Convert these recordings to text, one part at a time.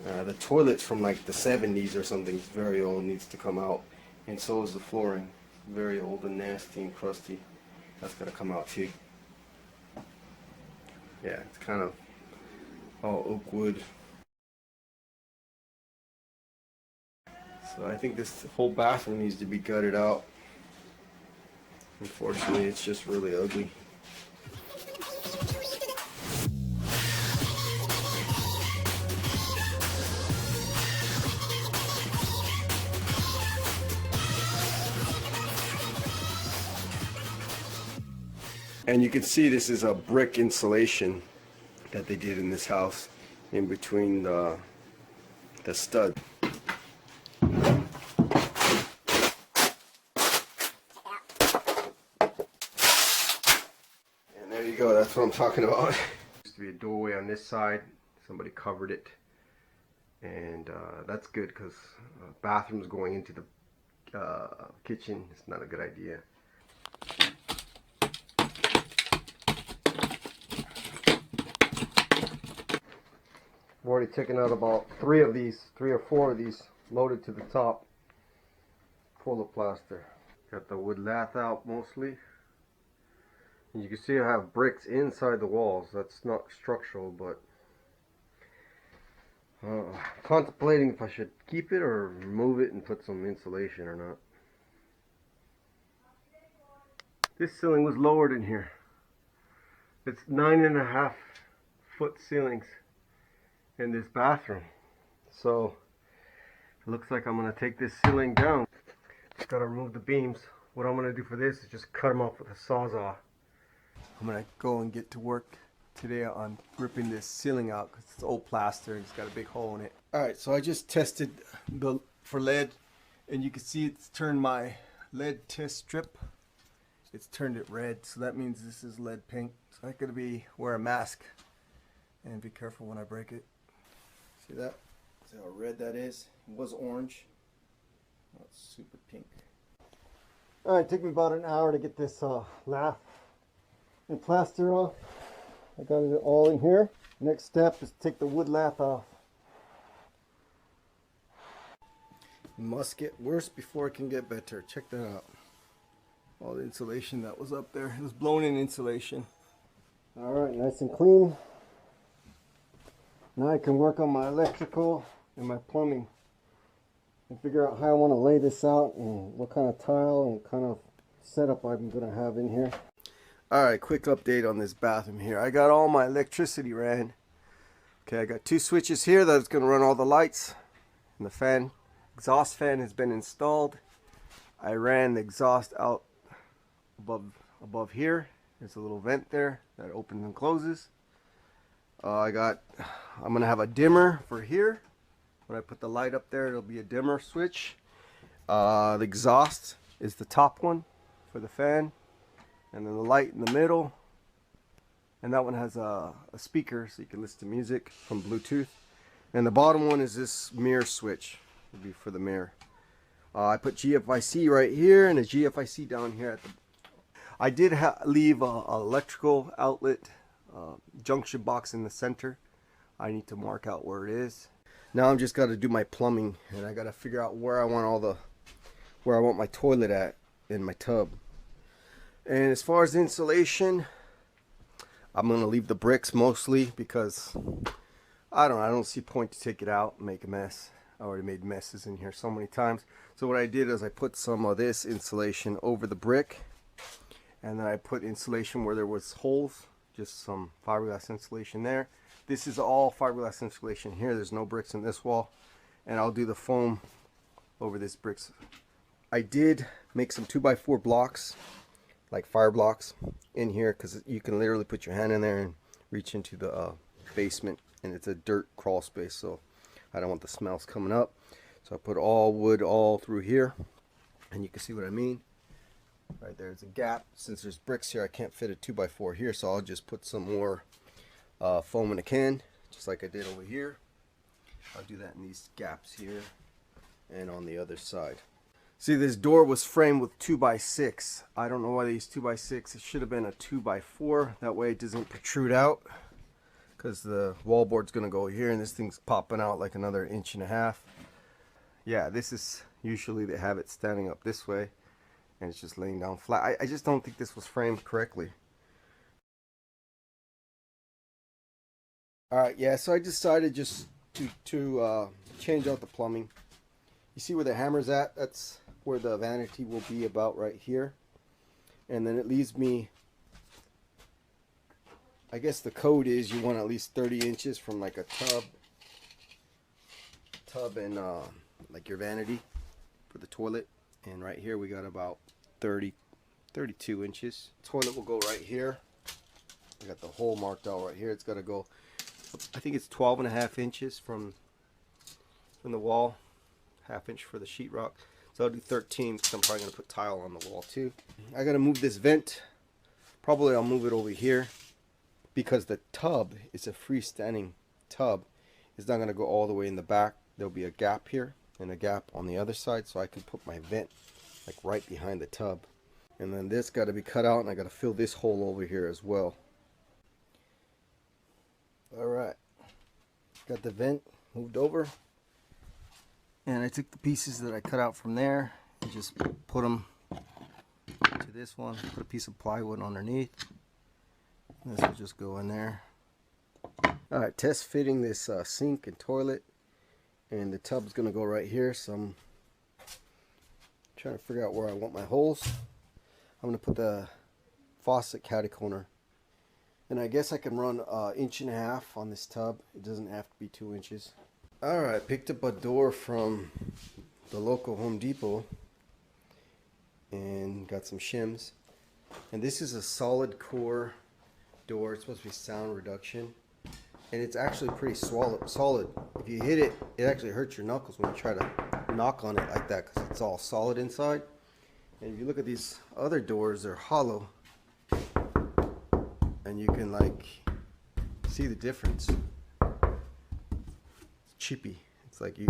The toilet's from like the 70s or something. It's very old, needs to come out. And so is the flooring. Very old and nasty and crusty. That's gotta come out too. Yeah, it's kind of all oak wood. So I think this whole bathroom needs to be gutted out. Unfortunately, it's just really ugly. And you can see this is a brick insulation that they did in this house in between the stud. And there you go, that's what I'm talking about. There used to be a doorway on this side, somebody covered it, and that's good because bathrooms going into the kitchen is not a good idea. I've already taken out about 3 or 4 of these, loaded to the top, full of plaster. Got the wood lath out mostly. And you can see I have bricks inside the walls. That's not structural, but contemplating if I should keep it or remove it and put some insulation or not. This ceiling was lowered in here. It's 9.5 foot ceilings in this bathroom, so it looks like I'm gonna take this ceiling down. Just gotta remove the beams. What I'm gonna do for this is just cut them off with a sawzall. I'm gonna go and get to work today on ripping this ceiling out because it's old plaster and it's got a big hole in it. Alright, so I just tested for lead, and you can see it's turned my lead test strip. It's turned it red, so that means this is lead pink. So I gotta wear a mask and be careful when I break it. See that? See how red that is? It was orange. Now it's super pink. Alright, it took me about an hour to get this lath and plaster off. I got it all in here. Next step is to take the wood lath off. It must get worse before it can get better. Check that out. All the insulation that was up there. It was blown in insulation. Alright, nice and clean. Now I can work on my electrical and my plumbing and figure out how I want to lay this out and what kind of tile and kind of setup I'm going to have in here. Alright, quick update on this bathroom here. I got all my electricity ran. Okay, I got 2 switches here that's going to run all the lights. And the fan, exhaust fan has been installed. I ran the exhaust out above here. There's a little vent there that opens and closes. I'm going to have a dimmer for here. When I put the light up there, it'll be a dimmer switch. The exhaust is the top one for the fan. And then the light in the middle. And that one has a speaker so you can listen to music from Bluetooth. And the bottom one is this mirror switch. It'll be for the mirror. I put GFIC right here and a GFIC down here at the... I did leave an electrical outlet junction box in the center. I need to mark out where it is. Now I'm just got to do my plumbing, and I got to figure out where I want my toilet at in my tub. And as far as insulation, I'm gonna leave the bricks mostly because I don't see point to take it out and make a mess. I already made messes in here so many times. So what I did is I put some of this insulation over the brick, and then I put insulation where there was holes, just some fiberglass insulation there. This is all fiberglass insulation here. There's no bricks in this wall, and I'll do the foam over this bricks. I did make some 2x4 blocks, like fire blocks, in here because you can literally put your hand in there and reach into the basement, and it's a dirt crawl space, so I don't want the smells coming up. So I put all wood all through here, and you can see what I mean. Right there's a gap. Since there's bricks here, I can't fit a 2x4 here, so I'll just put some more foam in a can, just like I did over here. I'll do that in these gaps here and on the other side. See, this door was framed with 2x6. I don't know why they used 2x6. It should have been a 2x4. That way it doesn't protrude out. because the wallboard's gonna go here, and this thing's popping out like another 1.5 inches. Yeah, this is usually they have it standing up this way, and it's just laying down flat. I just don't think this was framed correctly. All right, yeah, so I decided just to change out the plumbing. You see where the hammer's at? That's where the vanity will be, about right here. And then it leaves me, I guess the code is you want at least 30 inches from like a tub and like your vanity for the toilet. And right here we got about 32 inches. Toilet will go right here. I got the hole marked out right here. It's got to go, I think it's 12.5 inches from the wall, 1/2 inch for the sheetrock. So I'll do 13 because I'm probably going to put tile on the wall too. I got to move this vent. Probably I'll move it over here because the tub is a freestanding tub. It's not going to go all the way in the back. There'll be a gap here and a gap on the other side, so I can put my vent like right behind the tub. And then this got to be cut out, and I got to fill this hole over here as well. Alright, got the vent moved over, and I took the pieces that I cut out from there and just put them to this one. Put a piece of plywood underneath. This will just go in there. Alright, test fitting this sink and toilet, and the tub's gonna go right here, so I'm trying to figure out where I want my holes. I'm gonna put the faucet catty corner, and I guess I can run 1.5 inches on this tub. It doesn't have to be 2 inches. Alright, picked up a door from the local Home Depot and got some shims. And this is a solid core door. It's supposed to be sound reduction. And it's actually pretty solid. If you hit it, it actually hurts your knuckles when you try to knock on it like that, because it's all solid inside. And if you look at these other doors, they're hollow. And you can like see the difference. It's chippy. It's like you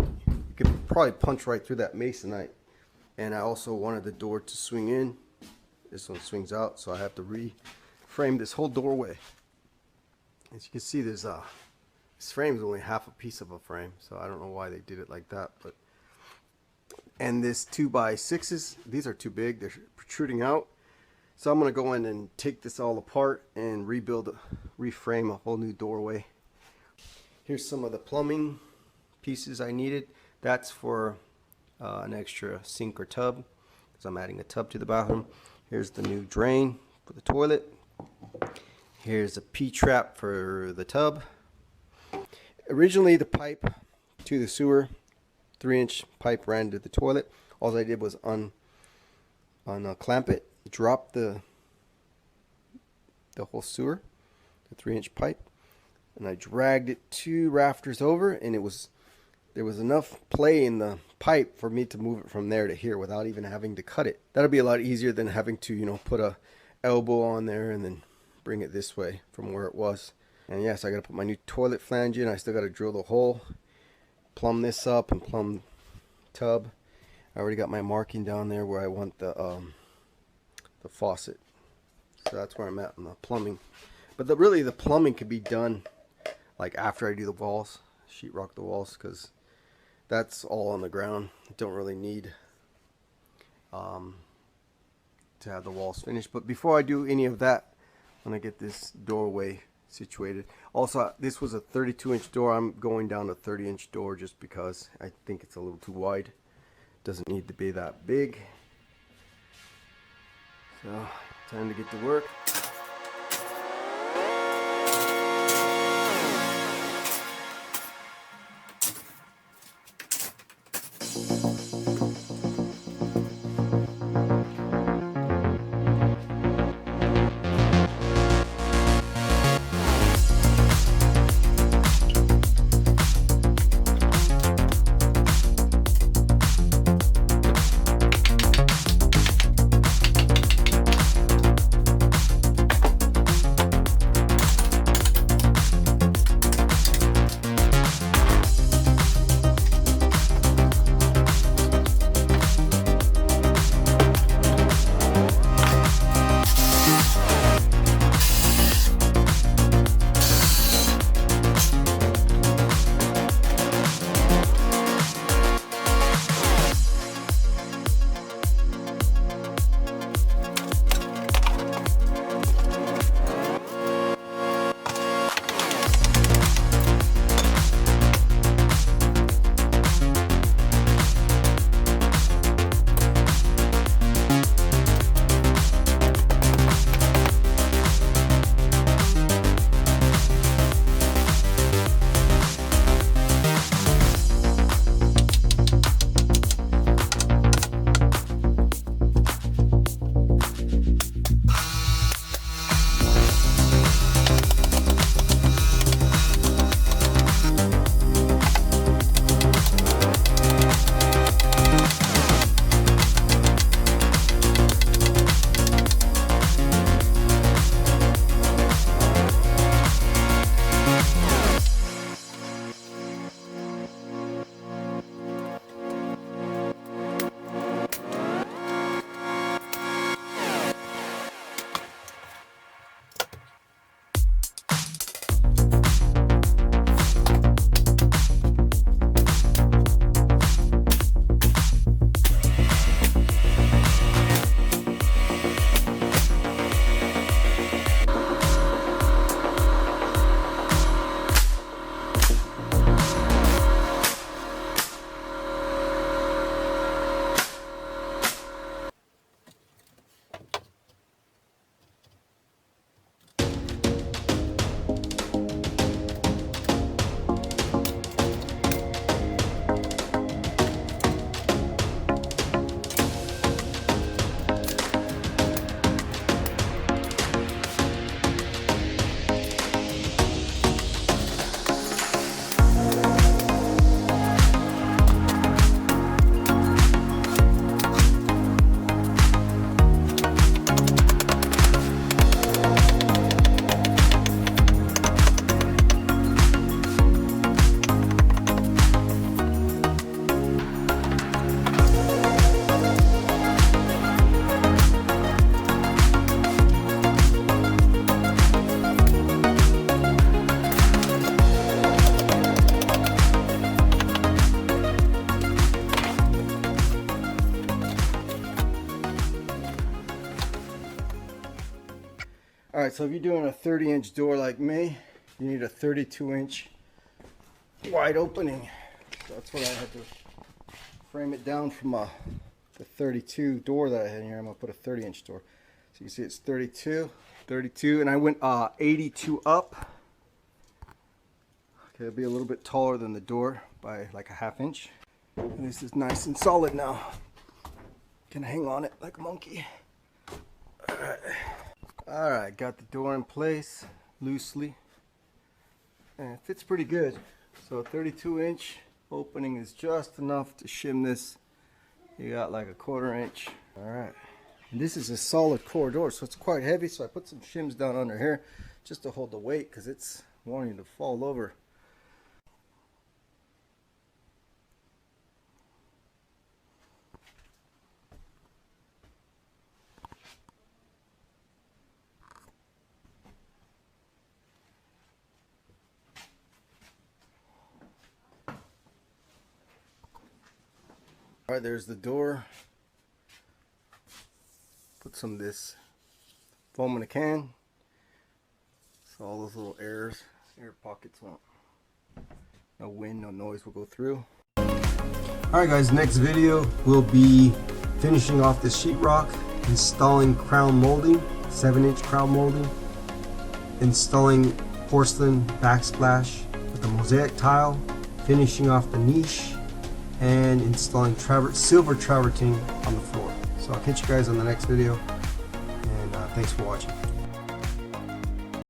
could probably punch right through that masonite. And I also wanted the door to swing in. This one swings out, so I have to reframe this whole doorway. As you can see, there's this frame is only half a piece of a frame, so I don't know why they did it like that. But and this 2x6s, these are too big. They're protruding out. So I'm going to go in and take this all apart and reframe a whole new doorway. Here's some of the plumbing pieces I needed. That's for an extra sink or tub, because I'm adding a tub to the bathroom. Here's the new drain for the toilet. Here's a P-trap for the tub. Originally the pipe to the sewer, 3-inch pipe, ran to the toilet. All I did was unclamp it, drop the whole sewer, the 3-inch pipe, and I dragged it 2 rafters over, and there was enough play in the pipe for me to move it from there to here without even having to cut it. That'll be a lot easier than having to, you know, put a elbow on there and then bring it this way from where it was. And yes, I gotta put my new toilet flange in. I still gotta drill the hole, plumb this up, and plumb tub. I already got my marking down there where I want the faucet. So that's where I'm at in the plumbing. But really the plumbing could be done like after I do the walls, sheetrock the walls, because that's all on the ground. I don't really need to have the walls finished. But before I do any of that, I'm gonna get this doorway situated. Also, this was a 32-inch door. I'm going down to 30-inch door just because I think it's a little too wide. Doesn't need to be that big. So, time to get to work. so if you're doing a 30-inch door like me, you need a 32-inch wide opening. So that's what I had to frame it down from the 32 door that I had here. I'm gonna put a 30-inch door. So you see it's 32, and I went 82 up. Okay, it'll be a little bit taller than the door by like a ½ inch. And this is nice and solid now. Can hang on it like a monkey. Alright, got the door in place loosely. And it fits pretty good. So a 32-inch opening is just enough to shim this. You got like a ¼ inch. Alright. And this is a solid core door, so it's quite heavy. So I put some shims down under here just to hold the weight because it's wanting to fall over. Alright, there's the door. Put some of this foam in a can. So all those little air pockets won't, no wind, no noise will go through. Alright guys, next video we'll be finishing off this sheetrock, installing crown molding, 7-inch crown molding, installing porcelain backsplash with the mosaic tile, finishing off the niche, and installing silver travertine on the floor. So I'll catch you guys on the next video, and thanks for watching.